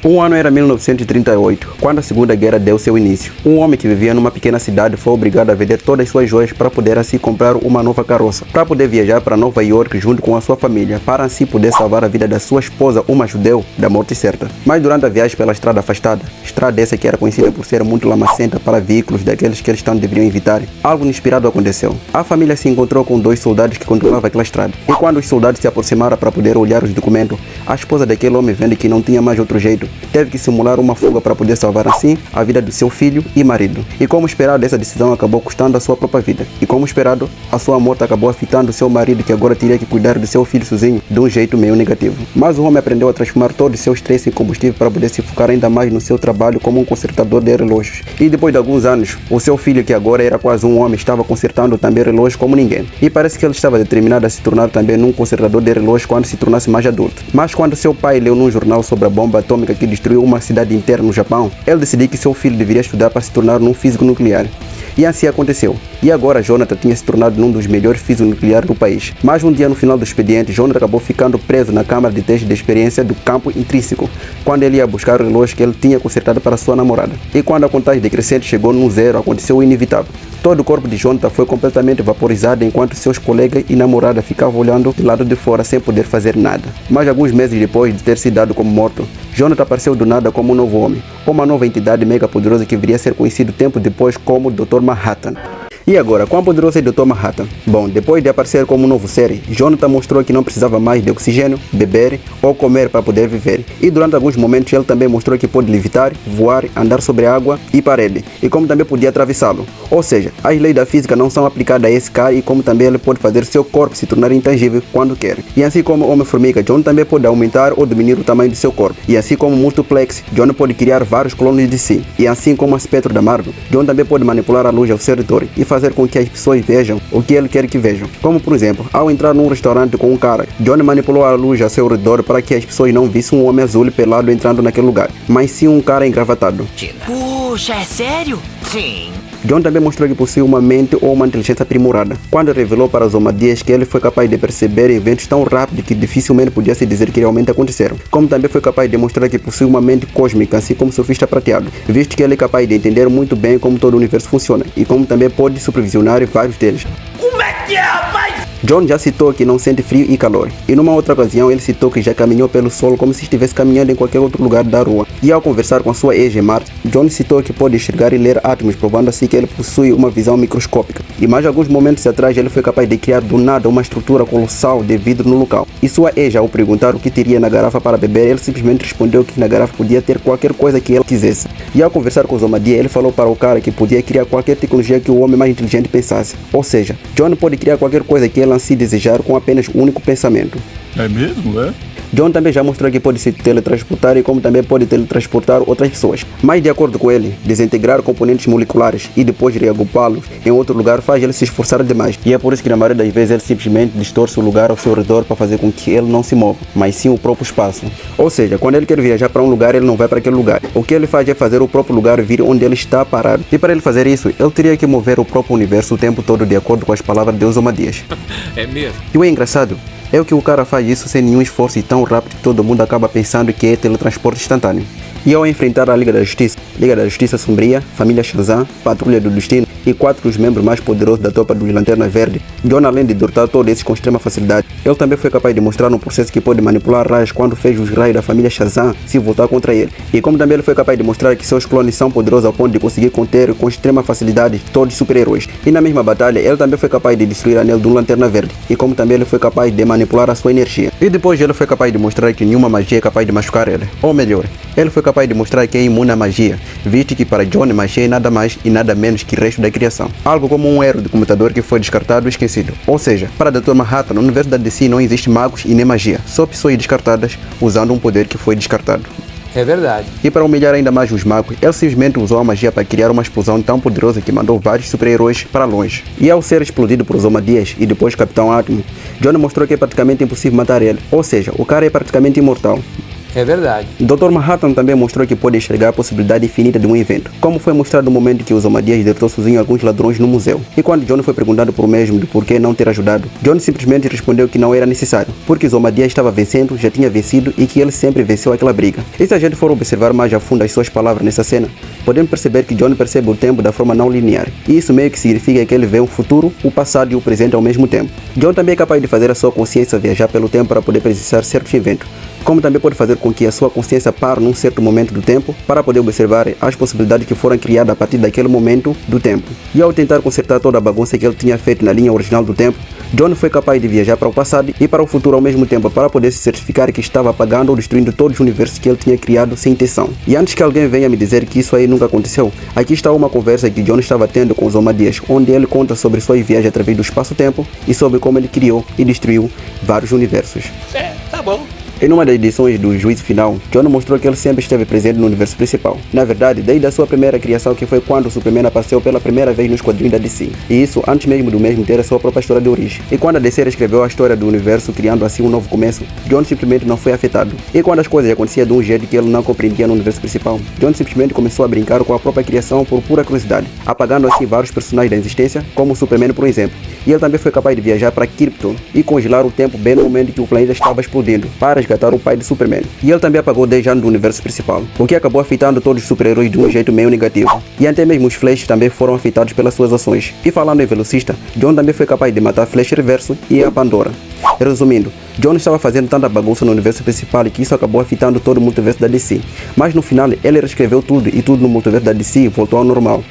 Um ano era 1938, quando a Segunda Guerra deu seu início. Um homem que vivia numa pequena cidade foi obrigado a vender todas as suas joias para poder assim comprar uma nova carroça, para poder viajar para Nova York junto com a sua família, para assim poder salvar a vida da sua esposa, uma judeu, da morte certa. Mas durante a viagem pela estrada afastada, estrada essa que era conhecida por ser muito lamacenta para veículos daqueles que eles tanto deveriam evitar, algo inesperado aconteceu. A família se encontrou com dois soldados que controlavam aquela estrada. E quando os soldados se aproximaram para poder olhar os documentos, a esposa daquele homem, vendo que não tinha mais outro jeito, teve que simular uma fuga para poder salvar assim a vida do seu filho e marido. E como esperado, essa decisão acabou custando a sua própria vida. E como esperado, a sua morte acabou afetando seu marido, que agora teria que cuidar do seu filho sozinho, de um jeito meio negativo. Mas o homem aprendeu a transformar todo o seu estresse em combustível para poder se focar ainda mais no seu trabalho como um consertador de relógios. E depois de alguns anos, o seu filho, que agora era quase um homem, estava consertando também relógios como ninguém. E parece que ele estava determinado a se tornar também um consertador de relógios quando se tornasse mais adulto. Mas quando seu pai leu num jornal sobre a bomba atômica que destruiu uma cidade inteira no Japão, ele decidiu que seu filho deveria estudar para se tornar um físico nuclear. E assim aconteceu. E agora Jonathan tinha se tornado um dos melhores físicos nucleares do país. Mas um dia no final do expediente, Jonathan acabou ficando preso na câmara de teste de experiência do campo intrínseco, quando ele ia buscar o relógio que ele tinha consertado para sua namorada. E quando a contagem decrescente chegou no zero, aconteceu o inevitável. Todo o corpo de Jonathan foi completamente vaporizado, enquanto seus colegas e namorada ficavam olhando do lado de fora sem poder fazer nada. Mas alguns meses depois de ter sido dado como morto, Jonathan apareceu do nada como um novo homem, uma nova entidade mega poderosa que viria a ser conhecido tempo depois como Dr. Manhattan. E agora, quão poderoso é o Dr. Manhattan? Bom, depois de aparecer como um novo ser, Jonathan mostrou que não precisava mais de oxigênio, beber ou comer para poder viver. E durante alguns momentos ele também mostrou que pode levitar, voar, andar sobre a água e parede, e como também podia atravessá-lo. Ou seja, as leis da física não são aplicadas a esse cara, e como também ele pode fazer seu corpo se tornar intangível quando quer. E assim como o Homem-Formiga, John também pode aumentar ou diminuir o tamanho do seu corpo. E assim como o Multiplex, John pode criar vários clones de si. E assim como o Espectro da Marvel, John também pode manipular a luz ao seu redor e fazer com que as pessoas vejam o que ele quer que vejam. Como por exemplo, ao entrar num restaurante com um cara, John manipulou a luz ao seu redor para que as pessoas não vissem um homem azul pelado entrando naquele lugar, mas sim um cara engravatado. Puxa, é sério? Sim. John também mostrou que possui uma mente ou uma inteligência aprimorada, quando revelou para os Homadias que ele foi capaz de perceber eventos tão rápidos que dificilmente podia se dizer que realmente aconteceram, como também foi capaz de mostrar que possui uma mente cósmica, assim como surfista prateado, visto que ele é capaz de entender muito bem como todo o universo funciona, e como também pode supervisionar vários deles. Como é que é, rapaz? John já citou que não sente frio e calor, e numa outra ocasião ele citou que já caminhou pelo solo como se estivesse caminhando em qualquer outro lugar da rua. E ao conversar com a sua ex em Marte, John citou que pode enxergar e ler átomos, provando assim que ele possui uma visão microscópica. E mais alguns momentos atrás ele foi capaz de criar do nada uma estrutura colossal de vidro no local. E sua ex, ao perguntar o que teria na garrafa para beber, ele simplesmente respondeu que na garrafa podia ter qualquer coisa que ele quisesse. E ao conversar com os Omadia, ele falou para o cara que podia criar qualquer tecnologia que o homem mais inteligente pensasse. Ou seja, John pode criar qualquer coisa que ele assim desejar com apenas um único pensamento. É mesmo, é? John também já mostrou que pode se teletransportar e como também pode teletransportar outras pessoas. Mas de acordo com ele, desintegrar componentes moleculares e depois reagrupá-los em outro lugar faz ele se esforçar demais. E é por isso que na maioria das vezes ele simplesmente distorce o lugar ao seu redor para fazer com que ele não se mova, mas sim o próprio espaço. Ou seja, quando ele quer viajar para um lugar, ele não vai para aquele lugar. O que ele faz é fazer o próprio lugar vir onde ele está parado. E para ele fazer isso, ele teria que mover o próprio universo o tempo todo de acordo com as palavras de Os Homadias. É mesmo? E o engraçado é que o cara faz isso sem nenhum esforço e tão rápido que todo mundo acaba pensando que é teletransporte instantâneo. E ao enfrentar a Liga da Justiça Sombria, Família Shazam, Patrulha do Destino e 4 dos membros mais poderosos da tropa dos Lanternas Verde, John, além de derrotar todos esses com extrema facilidade, ele também foi capaz de mostrar um processo que pode manipular raios quando fez os raios da família Shazam se voltar contra ele. E como também ele foi capaz de mostrar que seus clones são poderosos ao ponto de conseguir conter com extrema facilidade todos os super-heróis. E na mesma batalha, ele também foi capaz de destruir o anel do Lanterna Verde, e como também ele foi capaz de manipular a sua energia. E depois ele foi capaz de mostrar que nenhuma magia é capaz de machucar ele. Ou melhor, ele foi capaz de mostrar que é imune à magia, visto que para John magia é nada mais e nada menos que resto da criação. Algo como um erro de computador que foi descartado e esquecido. Ou seja, para Dr. Manhattan, no universo da DC não existe magos e nem magia, só pessoas descartadas usando um poder que foi descartado. É verdade. E para humilhar ainda mais os magos, ele simplesmente usou a magia para criar uma explosão tão poderosa que mandou vários super-heróis para longe. E ao ser explodido por Os Homadias e depois Capitão Átomo, John mostrou que é praticamente impossível matar ele. Ou seja, o cara é praticamente imortal. É verdade. Dr. Manhattan também mostrou que pode enxergar a possibilidade infinita de um evento, como foi mostrado no momento que os Omadias derrotou sozinho alguns ladrões no museu. E quando John foi perguntado por mesmo de por que não ter ajudado, John simplesmente respondeu que não era necessário, porque os Omadias estavam vencendo, já tinha vencido e que ele sempre venceu aquela briga. E se a gente for observar mais a fundo as suas palavras nessa cena, podemos perceber que John percebe o tempo da forma não linear. E isso meio que significa que ele vê o futuro, o passado e o presente ao mesmo tempo. John também é capaz de fazer a sua consciência viajar pelo tempo para poder presenciar certos eventos, como também pode fazer com que a sua consciência pare num certo momento do tempo para poder observar as possibilidades que foram criadas a partir daquele momento do tempo. E ao tentar consertar toda a bagunça que ele tinha feito na linha original do tempo, John foi capaz de viajar para o passado e para o futuro ao mesmo tempo para poder se certificar que estava apagando ou destruindo todos os universos que ele tinha criado sem intenção. E antes que alguém venha me dizer que isso aí nunca aconteceu, aqui está uma conversa que John estava tendo com os Omadias, onde ele conta sobre suas viagens através do espaço-tempo e sobre como ele criou e destruiu vários universos. Tá bom. Em uma das edições do Juízo Final, John mostrou que ele sempre esteve presente no universo principal. Na verdade, desde a sua primeira criação, que foi quando o Superman apareceu pela primeira vez nos quadrinhos da DC. E isso antes mesmo do mesmo ter a sua própria história de origem. E quando a DC escreveu a história do universo, criando assim um novo começo, John simplesmente não foi afetado. E quando as coisas aconteciam de um jeito que ele não compreendia no universo principal, John simplesmente começou a brincar com a própria criação por pura curiosidade, apagando assim vários personagens da existência, como o Superman, por exemplo. E ele também foi capaz de viajar para Krypton e congelar o tempo bem no momento que o planeta estava explodindo, para resgatar o pai de Superman. E ele também apagou 10 anos do universo principal, o que acabou afetando todos os super-heróis de um jeito meio negativo. E até mesmo os Flash também foram afetados pelas suas ações. E falando em velocista, John também foi capaz de matar Flash Reverso e a Pandora. Resumindo, John estava fazendo tanta bagunça no universo principal que isso acabou afetando todo o multiverso da DC. Mas no final, ele reescreveu tudo e tudo no multiverso da DC voltou ao normal.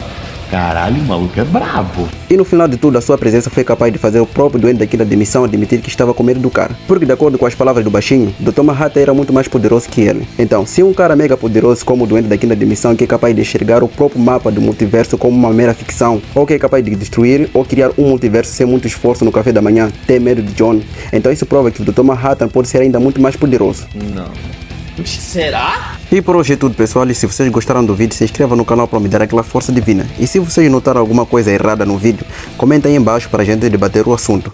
Caralho, o maluco é brabo. E no final de tudo, a sua presença foi capaz de fazer o próprio Duende da Quinta Dimensão admitir que estava com medo do cara. Porque de acordo com as palavras do baixinho, Dr. Manhattan era muito mais poderoso que ele. Então, se um cara mega poderoso como o Duende da Quinta Dimensão, que é capaz de enxergar o próprio mapa do multiverso como uma mera ficção, ou que é capaz de destruir ou criar um multiverso sem muito esforço no café da manhã, tem medo de John, então isso prova que o Dr. Manhattan pode ser ainda muito mais poderoso. Não. Será? E por hoje é tudo, pessoal, e se vocês gostaram do vídeo, se inscreva no canal para me dar aquela força divina. E se vocês notaram alguma coisa errada no vídeo, comenta aí embaixo para a gente debater o assunto.